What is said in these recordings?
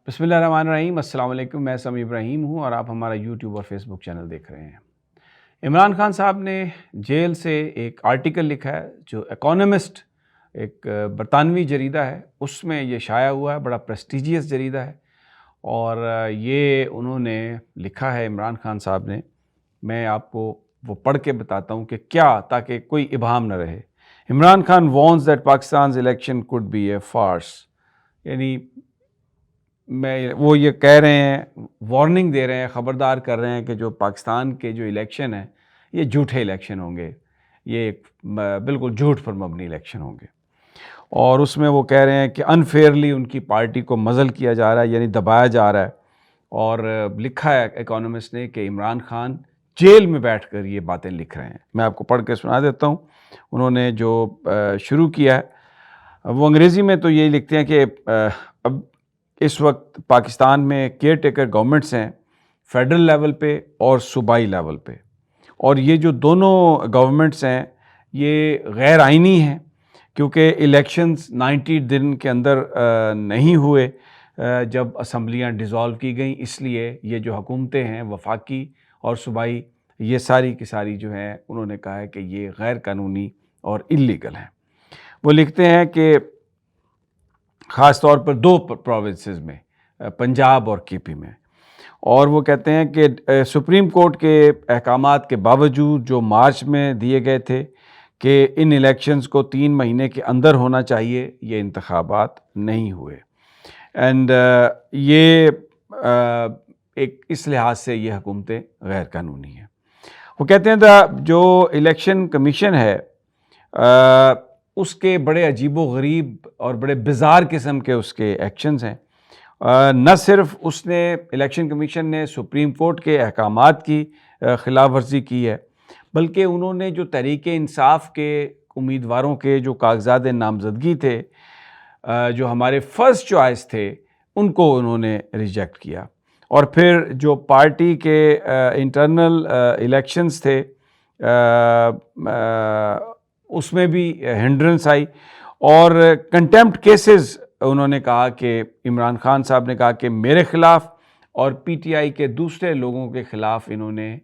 بسم اللہ الرحمن الرحیم۔ السلام علیکم، میں سمیع ابراہیم ہوں اور آپ ہمارا یوٹیوب اور فیس بک چینل دیکھ رہے ہیں۔ عمران خان صاحب نے جیل سے ایک آرٹیکل لکھا ہے جو اکانومسٹ ایک برطانوی جریدہ ہے، اس میں یہ شائع ہوا ہے، بڑا پریسٹیجیس جریدہ ہے، اور یہ انہوں نے لکھا ہے عمران خان صاحب نے۔ میں آپ کو وہ پڑھ کے بتاتا ہوں کہ کیا، تاکہ کوئی ابہام نہ رہے۔ Imran Khan warns that Pakistan's election could be a farce، یعنی وہ یہ کہہ رہے ہیں، وارننگ دے رہے ہیں، خبردار کر رہے ہیں کہ جو پاکستان کے جو الیکشن ہیں یہ جھوٹے الیکشن ہوں گے، یہ ایک بالکل جھوٹ پر مبنی الیکشن ہوں گے۔ اور اس میں وہ کہہ رہے ہیں کہ انفیئرلی ان کی پارٹی کو مزل کیا جا رہا ہے، یعنی دبایا جا رہا ہے۔ اور لکھا ہے اکانومسٹ نے کہ عمران خان جیل میں بیٹھ کر یہ باتیں لکھ رہے ہیں۔ میں آپ کو پڑھ کے سنا دیتا ہوں۔ انہوں نے جو شروع کیا ہے وہ انگریزی میں تو یہی لکھتے ہیں کہ اب اس وقت پاکستان میں کیئر ٹیکر گورنمنٹس ہیں، فیڈرل لیول پہ اور صوبائی لیول پہ، اور یہ جو دونوں گورنمنٹس ہیں یہ غیر آئینی ہیں، کیونکہ الیکشنز 90 دن کے اندر نہیں ہوئے جب اسمبلیاں ڈیزالو کی گئیں، اس لیے یہ جو حکومتیں ہیں وفاقی اور صوبائی، یہ ساری کی ساری جو ہیں انہوں نے کہا ہے کہ یہ غیر قانونی اور اللیگل ہیں۔ وہ لکھتے ہیں کہ خاص طور پر دو پروونسز میں، پنجاب اور کے پی میں، اور وہ کہتے ہیں کہ سپریم کورٹ کے احکامات کے باوجود جو مارچ میں دیے گئے تھے کہ ان الیکشنز کو 3 مہینے کے اندر ہونا چاہیے، یہ انتخابات نہیں ہوئے، اینڈ یہ ایک اس لحاظ سے یہ حکومتیں غیر قانونی ہیں۔ وہ کہتے ہیں جو الیکشن کمیشن ہے اس کے بڑے عجیب و غریب اور بڑے بزار قسم کے اس کے ایکشنز ہیں۔ نہ صرف اس نے الیکشن کمیشن نے سپریم کورٹ کے احکامات کی خلاف ورزی کی ہے، بلکہ انہوں نے جو تحریک انصاف کے امیدواروں کے جو کاغذات نامزدگی تھے، جو ہمارے فرسٹ چوائس تھے، ان کو انہوں نے ریجیکٹ کیا۔ اور پھر جو پارٹی کے انٹرنل الیکشنز تھے اس میں بھی ہنڈرنس آئی، اور کنٹیمپٹ کیسز انہوں نے کہا کہ عمران خان صاحب نے کہا کہ میرے خلاف اور پی ٹی آئی کے دوسرے لوگوں کے خلاف انہوں نے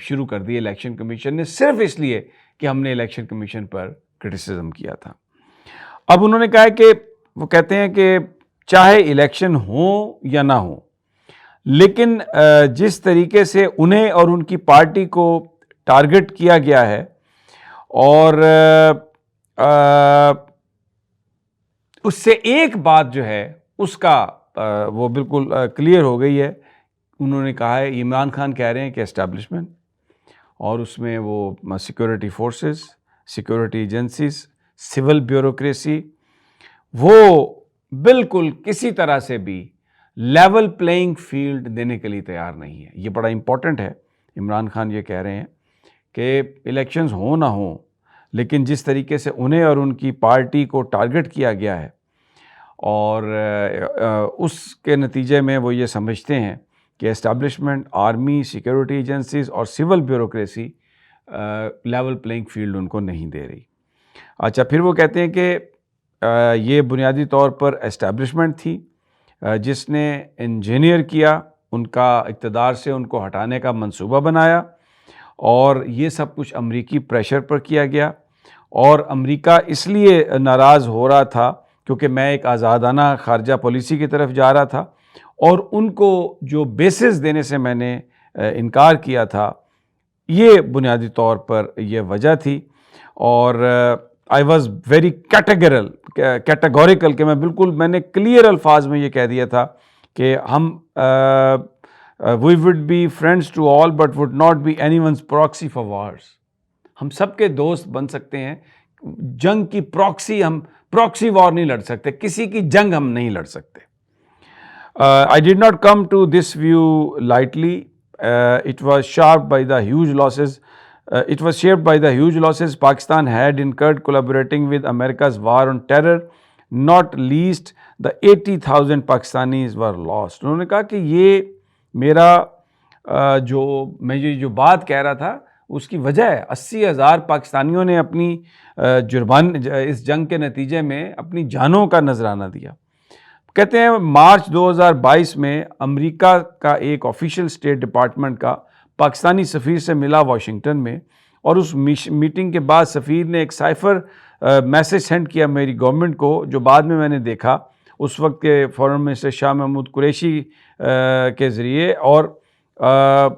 شروع کر دی الیکشن کمیشن نے، صرف اس لیے کہ ہم نے الیکشن کمیشن پر کرٹیسزم کیا تھا۔ اب انہوں نے کہا کہ وہ کہتے ہیں کہ چاہے الیکشن ہوں یا نہ ہوں، لیکن جس طریقے سے انہیں اور ان کی پارٹی کو ٹارگٹ کیا گیا ہے، اور اس سے ایک بات جو ہے اس کا وہ بالکل کلیئر ہو گئی ہے۔ انہوں نے کہا ہے، عمران خان کہہ رہے ہیں کہ اسٹیبلشمنٹ، اور اس میں وہ security forces, security agencies, civil bureaucracy, وہ بالکل کسی طرح سے بھی لیول پلینگ فیلڈ دینے کے لیے تیار نہیں ہے۔ یہ بڑا امپورٹنٹ ہے۔ عمران خان یہ کہہ رہے ہیں کہ الیکشنز ہوں نہ ہوں، لیکن جس طریقے سے انہیں اور ان کی پارٹی کو ٹارگٹ کیا گیا ہے، اور اس کے نتیجے میں وہ یہ سمجھتے ہیں کہ اسٹیبلشمنٹ، آرمی، سیکورٹی ایجنسیز اور civil bureaucracy level playing field ان کو نہیں دے رہی۔ اچھا، پھر وہ کہتے ہیں کہ یہ بنیادی طور پر اسٹیبلشمنٹ تھی جس نے انجینئر کیا، ان کا اقتدار سے ان کو ہٹانے کا منصوبہ بنایا، اور یہ سب کچھ امریکی پریشر پر کیا گیا، اور امریکہ اس لیے ناراض ہو رہا تھا کیونکہ میں ایک آزادانہ خارجہ پالیسی کی طرف جا رہا تھا، اور ان کو جو بیسز دینے سے میں نے انکار کیا تھا، یہ بنیادی طور پر یہ وجہ تھی۔ اور آئی واز ویری کیٹیگوریکل کہ میں نے کلیئر الفاظ میں یہ کہہ دیا تھا کہ ہم we would be friends to all but would not be anyone's proxy for wars۔ ہم سب کے دوست بن سکتے ہیں، جنگ کی ہم پراکسی وار نہیں لڑ سکتے، کسی کی جنگ ہم نہیں لڑ سکتے۔ I did not come to this view lightly. It was shaped by the huge losses Pakistan had incurred collaborating with America's war on terror. Not least the 80,000 Pakistanis were lost۔ انہوں نے کہا کہ یہ میرا میں جو بات کہہ رہا تھا اس کی وجہ ہے 80,000 پاکستانیوں نے اپنی اس جنگ کے نتیجے میں اپنی جانوں کا نذرانہ دیا۔ کہتے ہیں مارچ 2022 میں امریکہ کا ایک آفیشیل اسٹیٹ ڈپارٹمنٹ کا پاکستانی سفیر سے ملا واشنگٹن میں، اور اس میٹنگ کے بعد سفیر نے ایک سائفر میسج سینڈ کیا میری گورنمنٹ کو، جو بعد میں نے دیکھا اس وقت کے فارن منسٹر شاہ محمود قریشی کے ذریعے، اور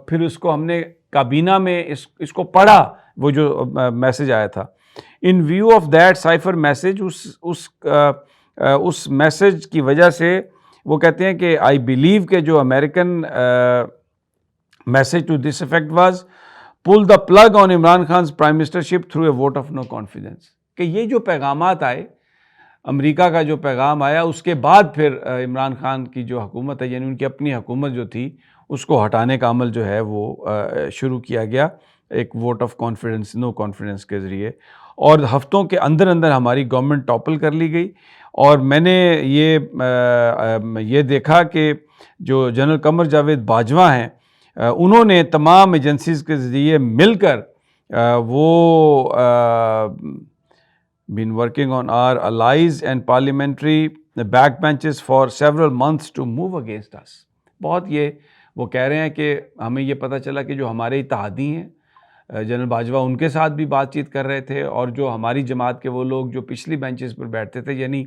پھر اس کو ہم نے کابینہ میں اس کو پڑھا، وہ جو میسج آیا تھا۔ In view of that cipher message, اس میسج کی وجہ سے وہ کہتے ہیں کہ آئی بلیو کہ جو American message to this effect was pull the plug on Imran Khan's prime ministership through a vote of no confidence, کہ یہ جو پیغامات آئے، امریکہ کا جو پیغام آیا، اس کے بعد پھر عمران خان کی جو حکومت ہے، یعنی ان کی اپنی حکومت جو تھی، اس کو ہٹانے کا عمل جو ہے وہ شروع کیا گیا ایک vote of confidence, no confidence کے ذریعے، اور ہفتوں کے اندر ہماری گورنمنٹ ٹاپل کر لی گئی۔ اور میں نے یہ دیکھا کہ جو جنرل قمر جاوید باجوہ ہیں، انہوں نے تمام ایجنسیز کے ذریعے مل کر وہ been working on our allies and parliamentary backbenches for several months to move against us۔ بہت وہ کہہ رہے ہیں کہ ہمیں یہ پتہ چلا کہ جو ہمارے اتحادی ہیں جنرل باجوہ، ان کے ساتھ بھی بات چیت کر رہے تھے، اور جو ہماری جماعت کے وہ لوگ جو پچھلی بینچز پر بیٹھتے تھے، یعنی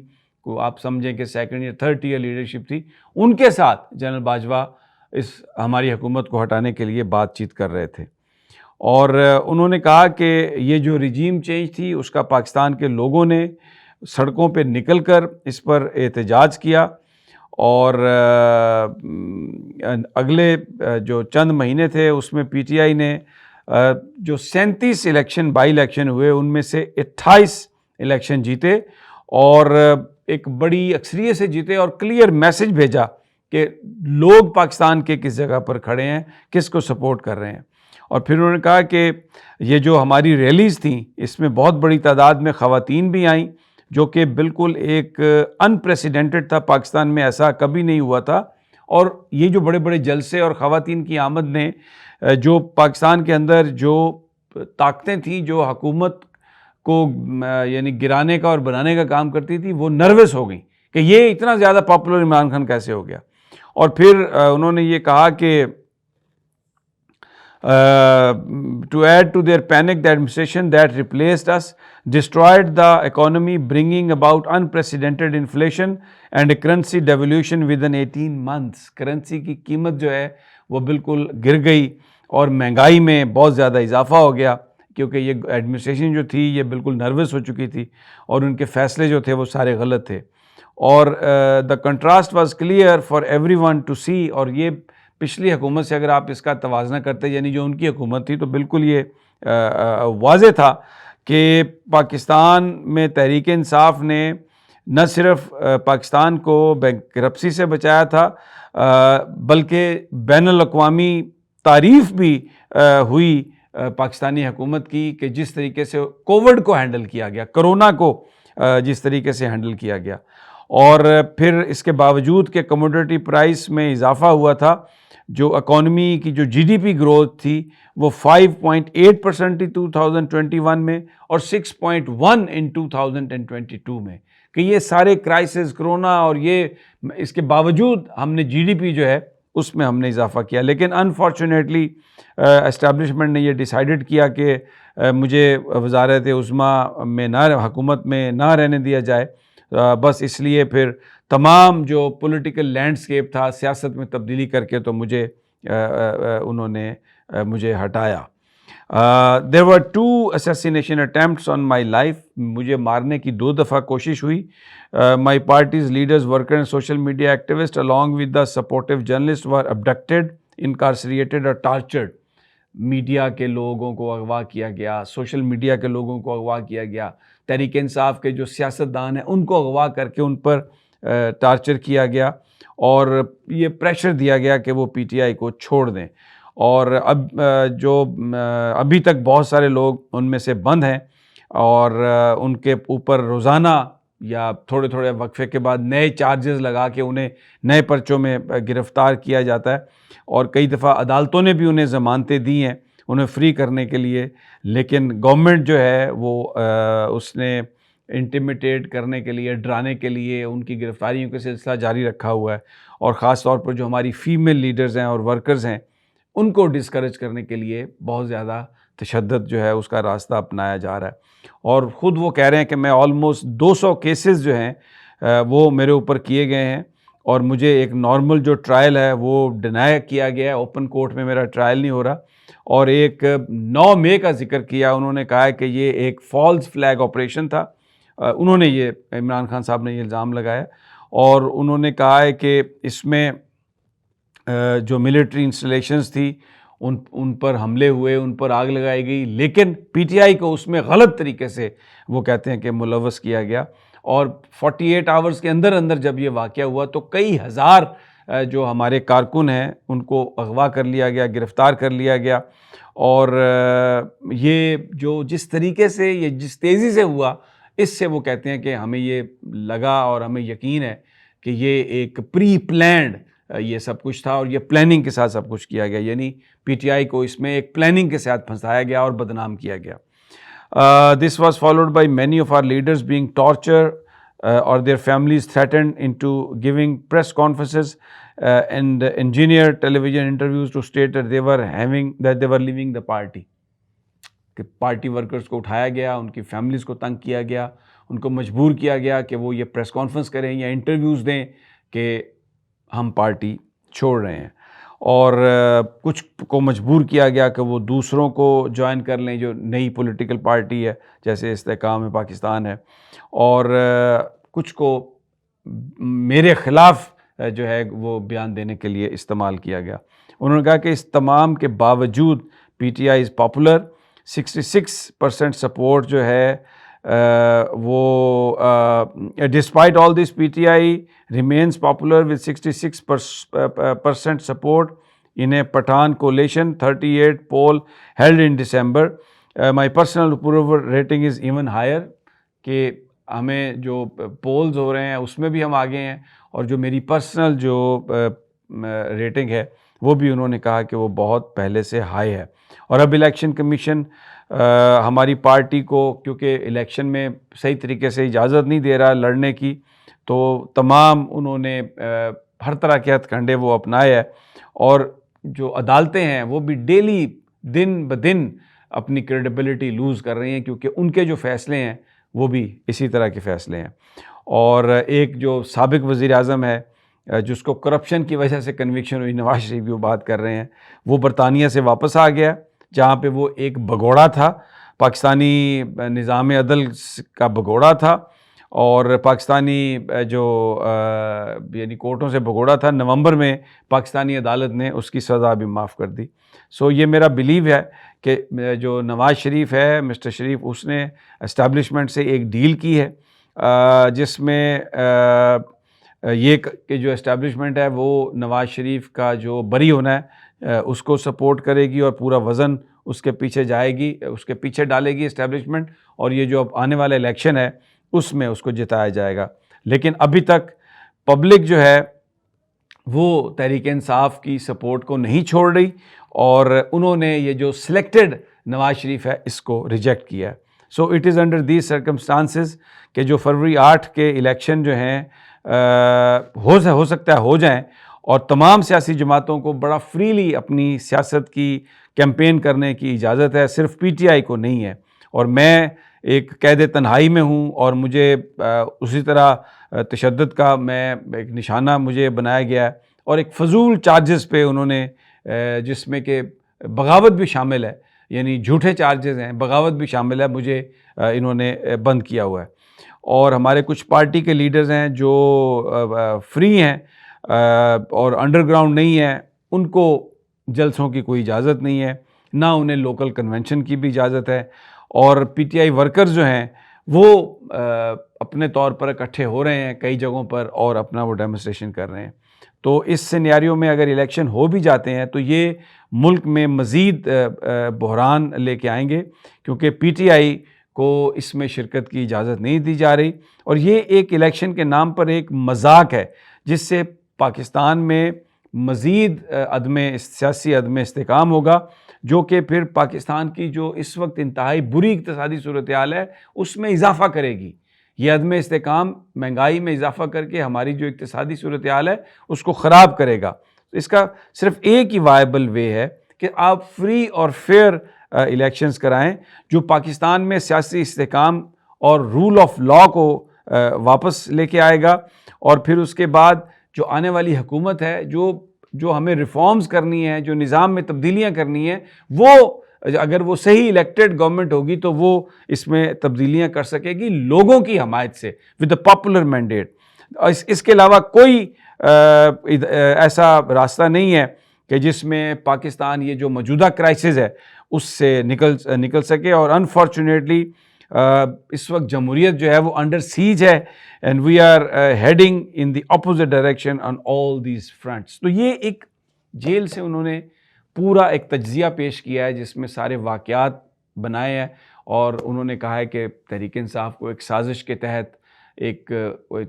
آپ سمجھیں کہ سیکنڈ یا تھرڈ ٹیئر لیڈرشپ تھی، ان کے ساتھ جنرل باجوہ اس ہماری حکومت کو ہٹانے کے لیے بات چیت کر رہے تھے۔ اور انہوں نے کہا کہ یہ جو رجیم چینج تھی، اس کا پاکستان کے لوگوں نے سڑکوں پہ نکل کر اس پر احتجاج کیا، اور اگلے جو چند مہینے تھے اس میں پی ٹی آئی نے جو 37 الیکشن بائی الیکشن ہوئے، ان میں سے 28 الیکشن جیتے، اور ایک بڑی اکثریت سے جیتے، اور کلیئر میسج بھیجا کہ لوگ پاکستان کے کس جگہ پر کھڑے ہیں، کس کو سپورٹ کر رہے ہیں۔ اور پھر انہوں نے کہا کہ یہ جو ہماری ریلیز تھیں، اس میں بہت بڑی تعداد میں خواتین بھی آئیں، جو کہ بالکل ایک انپریسیڈنٹڈ تھا، پاکستان میں ایسا کبھی نہیں ہوا تھا۔ اور یہ جو بڑے بڑے جلسے اور خواتین کی آمد نے جو پاکستان کے اندر جو طاقتیں تھیں جو حکومت کو یعنی گرانے کا اور بنانے کا کام کرتی تھی، وہ نروس ہو گئیں کہ یہ اتنا زیادہ پاپولر عمران خان کیسے ہو گیا۔ اور پھر انہوں نے یہ کہا کہ to add to their panic, the administration that replaced us destroyed the economy, bringing about unprecedented inflation and a currency devaluation within 18 months۔ Currency کی قیمت جو ہے وہ بالکل گر گئی، اور مہنگائی میں بہت زیادہ اضافہ ہو گیا، کیونکہ یہ ایڈمنسٹریشن جو تھی یہ بالکل نروس ہو چکی تھی، اور ان کے فیصلے جو تھے وہ سارے غلط تھے۔ اور the contrast was clear for everyone to see۔ اور یہ پچھلی حکومت سے اگر آپ اس کا توازنہ کرتے، یعنی جو ان کی حکومت تھی، تو بالکل یہ واضح تھا کہ پاکستان میں تحریک انصاف نے نہ صرف پاکستان کو بینکرپسی سے بچایا تھا، بلکہ بین الاقوامی تعریف بھی ہوئی پاکستانی حکومت کی کہ جس طریقے سے کووڈ کو ہینڈل کیا گیا، کرونا کو جس طریقے سے ہینڈل کیا گیا۔ اور پھر اس کے باوجود کہ کموڈٹی پرائس میں اضافہ ہوا تھا، جو اکانومی کی جو جی ڈی پی گروتھ تھی وہ 5.8% تھی 2021 میں، اور 6.1 ان 2022 میں، کہ یہ سارے کرائسس، کرونا اور یہ اس کے باوجود ہم نے جی ڈی پی جو ہے اس میں ہم نے اضافہ کیا۔ لیکن انفارچونیٹلی اسٹیبلشمنٹ نے یہ ڈیسائیڈڈ کیا کہ مجھے وزارت عظمیٰ میں حکومت میں نہ رہنے دیا جائے، بس اس لیے پھر تمام جو پولیٹیکل لینڈسکیپ تھا، سیاست میں تبدیلی کر کے تو انہوں نے مجھے ہٹایا۔ There were 2 assassination attempts on my life۔ مجھے مارنے کی 2 دفعہ کوشش ہوئی۔ My party's leaders, workers and social media activists along with the supportive journalists were abducted, incarcerated or tortured۔ Media کے لوگوں کو اغوا کیا گیا، سوشل میڈیا کے لوگوں کو اغوا کیا گیا، تحریک انصاف کے جو سیاستدان ہیں ان کو اغوا کر کے ان پر ٹارچر کیا گیا، اور یہ پریشر دیا گیا کہ وہ پی ٹی آئی کو چھوڑ دیں۔ اور ابھی تک بہت سارے لوگ ان میں سے بند ہیں، اور ان کے اوپر روزانہ یا تھوڑے تھوڑے وقفے کے بعد نئے چارجز لگا کے انہیں نئے پرچوں میں گرفتار کیا جاتا ہے، اور کئی دفعہ عدالتوں نے بھی انہیں ضمانتیں دی ہیں انہیں فری کرنے کے لیے، لیکن گورنمنٹ جو ہے وہ اس نے انٹیمیٹیٹ کرنے کے لیے، ڈرانے کے لیے ان کی گرفتاریوں کا سلسلہ جاری رکھا ہوا ہے، اور خاص طور پر جو ہماری فیمیل لیڈرز ہیں اور ورکرز ہیں ان کو ڈسکریج کرنے کے لیے بہت زیادہ تشدد جو ہے اس کا راستہ اپنایا جا رہا ہے. اور خود وہ کہہ رہے ہیں کہ میں آلموسٹ 200 کیسز جو ہیں وہ میرے اوپر کیے گئے ہیں، اور مجھے ایک نارمل جو ٹرائل ہے وہ ڈینائی کیا گیا ہے، اوپن کورٹ میں میرا ٹرائل نہیں ہو رہا. اور ایک 9 مئی کا ذکر کیا، انہوں نے کہا ہے کہ یہ ایک فالس فلیگ آپریشن تھا. انہوں نے یہ عمران خان صاحب نے یہ الزام لگایا، اور انہوں نے کہا ہے کہ اس میں جو ملٹری انسٹالیشنز تھی ان پر حملے ہوئے، ان پر آگ لگائی گئی، لیکن پی ٹی آئی کو اس میں غلط طریقے سے وہ کہتے ہیں کہ ملوث کیا گیا. اور 48 آورز کے اندر اندر جب یہ واقعہ ہوا تو کئی ہزار جو ہمارے کارکن ہیں ان کو اغوا کر لیا گیا، گرفتار کر لیا گیا. اور یہ جو جس طریقے سے یہ جس تیزی سے ہوا، اس سے وہ کہتے ہیں کہ ہمیں یہ لگا اور ہمیں یقین ہے کہ یہ ایک پری پلانڈ یہ سب کچھ تھا، اور یہ پلاننگ کے ساتھ سب کچھ کیا گیا، یعنی پی ٹی آئی کو اس میں ایک پلاننگ کے ساتھ پھنسایا گیا اور بدنام کیا گیا. This was followed by many of our leaders being tortured or their families threatened into giving press conferences and engineered television interviews to state that they were leaving the party. کہ party workers کو اٹھایا گیا، ان کی families کو تنگ کیا گیا، ان کو مجبور کیا گیا کہ وہ یہ پریس کانفرنس کریں یا انٹرویوز دیں کہ ہم پارٹی چھوڑ رہے ہیں. اور کچھ کو مجبور کیا گیا کہ وہ دوسروں کو جوائن کر لیں جو نئی پولیٹیکل پارٹی ہے، جیسے استحکام پاکستان ہے، اور کچھ کو میرے خلاف جو ہے وہ بیان دینے کے لیے استعمال کیا گیا. انہوں نے کہا کہ اس تمام کے باوجود P T I is popular. 66% support جو ہے وہ despite all this P T I remains popular with 66% support in a Pattan coalition 38 poll held in December. My personal approval rating is even higher, کہ ہمیں جو پولز ہو رہے ہیں اس میں بھی ہم آگے ہیں، اور جو میری پرسنل جو ریٹنگ ہے وہ بھی انہوں نے کہا کہ وہ بہت پہلے سے ہائی ہے. اور اب الیکشن کمیشن ہماری پارٹی کو کیونکہ الیکشن میں صحیح طریقے سے اجازت نہیں دے رہا لڑنے کی، تو تمام انہوں نے ہر طرح کے ہتھ کنڈے وہ اپنائے ہیں، اور جو عدالتیں ہیں وہ بھی ڈیلی دن بدن اپنی کریڈیبلٹی لوز کر رہی ہیں، کیونکہ ان کے جو فیصلے ہیں وہ بھی اسی طرح کے فیصلے ہیں. اور ایک جو سابق وزیر اعظم ہے جس کو کرپشن کی وجہ سے کنوکشن ہوئی، نواز شریف بھی وہ بات کر رہے ہیں، وہ برطانیہ سے واپس آ گیا، جہاں پہ وہ ایک بگوڑا تھا، پاکستانی نظام عدل کا بگوڑا تھا، اور پاکستانی جو یعنی کورٹوں سے بگوڑا تھا. نومبر میں پاکستانی عدالت نے اس کی سزا بھی معاف کر دی. سو یہ میرا بلیو ہے کہ جو نواز شریف ہے، مسٹر شریف، اس نے اسٹیبلشمنٹ سے ایک ڈیل کی ہے جس میں یہ کہ جو اسٹیبلشمنٹ ہے وہ نواز شریف کا جو بری ہونا ہے اس کو سپورٹ کرے گی، اور پورا وزن اس کے پیچھے جائے گی، اس کے پیچھے ڈالے گی اسٹیبلشمنٹ، اور یہ جو اب آنے والا الیکشن ہے اس میں اس کو جتایا جائے گا. لیکن ابھی تک پبلک جو ہے وہ تحریک انصاف کی سپورٹ کو نہیں چھوڑ رہی، اور انہوں نے یہ جو سلیکٹڈ نواز شریف ہے اس کو ریجیکٹ کیا ہے. So it is under these circumstances کہ جو فروری 8 کے الیکشن جو ہیں ہو سکتا ہے ہو جائیں، اور تمام سیاسی جماعتوں کو بڑا فریلی اپنی سیاست کی کیمپین کرنے کی اجازت ہے، صرف پی ٹی آئی کو نہیں ہے. اور میں ایک قید تنہائی میں ہوں، اور مجھے اسی طرح تشدد کا میں ایک نشانہ مجھے بنایا گیا ہے، اور ایک فضول چارجز پہ انہوں نے جس میں کہ بغاوت بھی شامل ہے، یعنی جھوٹے چارجز ہیں، بغاوت بھی شامل ہے، مجھے انہوں نے بند کیا ہوا ہے. اور ہمارے کچھ پارٹی کے لیڈرز ہیں جو فری ہیں اور انڈر گراؤنڈ نہیں ہیں، ان کو جلسوں کی کوئی اجازت نہیں ہے، نہ انہیں لوکل کنونشن کی بھی اجازت ہے. اور پی ٹی آئی ورکرز جو ہیں وہ اپنے طور پر اکٹھے ہو رہے ہیں کئی جگہوں پر، اور اپنا وہ ڈیمونسٹریشن کر رہے ہیں. تو اس سینیریو میں اگر الیکشن ہو بھی جاتے ہیں تو یہ ملک میں مزید بحران لے کے آئیں گے، کیونکہ پی ٹی آئی کو اس میں شرکت کی اجازت نہیں دی جا رہی. اور یہ ایک الیکشن کے نام پر ایک مذاق ہے، جس سے پاکستان میں مزید سیاسی عدم استحکام ہوگا، جو کہ پھر پاکستان کی جو اس وقت انتہائی بری اقتصادی صورتحال ہے اس میں اضافہ کرے گی. یہ عدم استحکام مہنگائی میں اضافہ کر کے ہماری جو اقتصادی صورتحال ہے اس کو خراب کرے گا. اس کا صرف ایک ہی وائبل وے ہے کہ آپ فری اور فیئر الیکشنز کرائیں جو پاکستان میں سیاسی استحکام اور رول آف لا کو واپس لے کے آئے گا. اور پھر اس کے بعد جو آنے والی حکومت ہے جو ہمیں ریفارمز کرنی ہے, جو نظام میں تبدیلیاں کرنی ہیں, وہ اگر وہ صحیح الیکٹڈ گورنمنٹ ہوگی تو وہ اس میں تبدیلیاں کر سکے گی لوگوں کی حمایت سے, ود اے پاپولر مینڈیٹ. اس کے علاوہ کوئی ایسا راستہ نہیں ہے کہ جس میں پاکستان یہ جو موجودہ کرائسس ہے اس سے نکل سکے. اور انفارچونیٹلی اس وقت جمہوریت جو ہے وہ انڈر سیج ہے, and we are heading in the opposite direction on all these fronts. تو یہ ایک جیل سے انہوں نے پورا ایک تجزیہ پیش کیا ہے جس میں سارے واقعات بنائے ہیں, اور انہوں نے کہا ہے کہ تحریک انصاف کو ایک سازش کے تحت ایک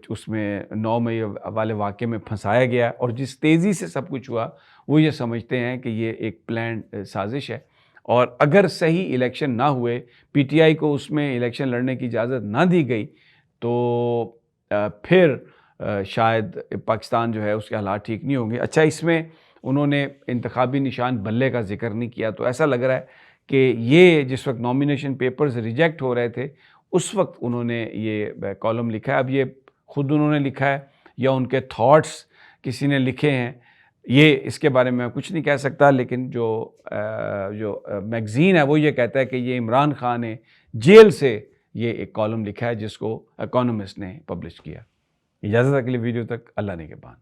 اس میں 9 مئی والے واقعے میں پھنسایا گیا, اور جس تیزی سے سب کچھ ہوا وہ یہ سمجھتے ہیں کہ یہ ایک پلانڈ سازش ہے. اور اگر صحیح الیکشن نہ ہوئے, پی ٹی آئی کو اس میں الیکشن لڑنے کی اجازت نہ دی گئی, تو پھر شاید پاکستان جو ہے اس کے حالات ٹھیک نہیں ہوں گے. اچھا, اس میں انہوں نے انتخابی نشان بلے کا ذکر نہیں کیا, تو ایسا لگ رہا ہے کہ یہ جس وقت نامینیشن پیپرز ریجیکٹ ہو رہے تھے اس وقت انہوں نے یہ کالم لکھا ہے. اب یہ خود انہوں نے لکھا ہے یا ان کے تھاٹس کسی نے لکھے ہیں, یہ اس کے بارے میں کچھ نہیں کہہ سکتا, لیکن جو میگزین ہے وہ یہ کہتا ہے کہ یہ عمران خان نے جیل سے یہ ایک کالم لکھا ہے جس کو اکانومسٹ نے پبلش کیا. اجازت اگلی ویڈیو تک, اللہ نگہبان.